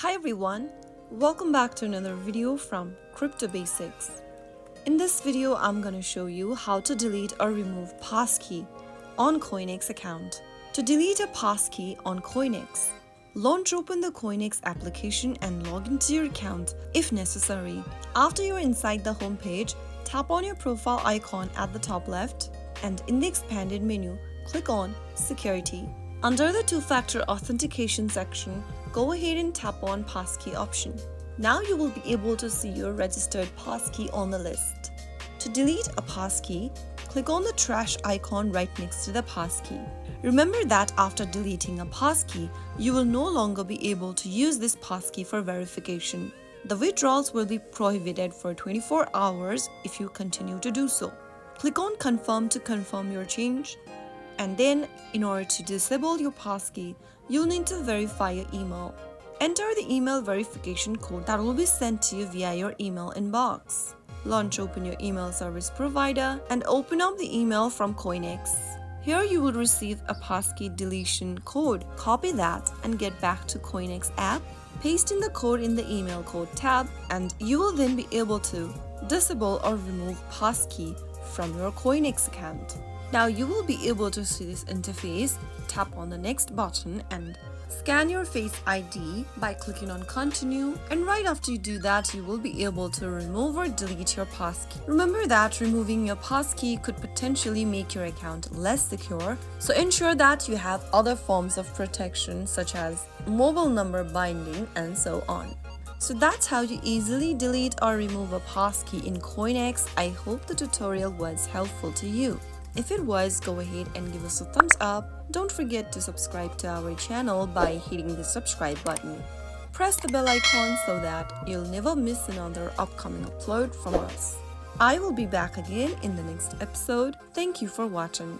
Hi everyone, welcome back to another video from Crypto Basics. In this video, I'm gonna show you how to delete or remove passkey on CoinEx account. To delete a passkey on CoinEx, launch open the CoinEx application and log into your account if necessary. After you're inside the home page, tap on your profile icon at the top left and in the expanded menu, click on Security. Under the two-factor authentication section, go ahead and tap on Passkey option. Now you will be able to see your registered passkey on the list. To delete a passkey, click on the trash icon right next to the passkey. Remember that after deleting a passkey, you will no longer be able to use this passkey for verification. The withdrawals will be prohibited for 24 hours if you continue to do so. Click on Confirm to confirm your change. And then, in order to disable your passkey, you'll need to verify your email. Enter the email verification code that will be sent to you via your email inbox. Launch open your email service provider and open up the email from CoinEx. Here you will receive a passkey deletion code. Copy that and get back to CoinEx app. Paste in the code in the email code tab and you will then be able to disable or remove passkey from your CoinEx account. Now you will be able to see this interface. Tap on the next button and scan your Face ID by clicking on Continue, and right after you do that, you will be able to remove or delete your passkey. Remember that removing your passkey could potentially make your account less secure, so ensure that you have other forms of protection such as mobile number binding and so on. So that's how you easily delete or remove a passkey in CoinEx. I hope the tutorial was helpful to you. If it was, go ahead and give us a thumbs up. Don't forget to subscribe to our channel by hitting the subscribe button. Press the bell icon so that you'll never miss another upcoming upload from us. I will be back again in the next episode. Thank you for watching.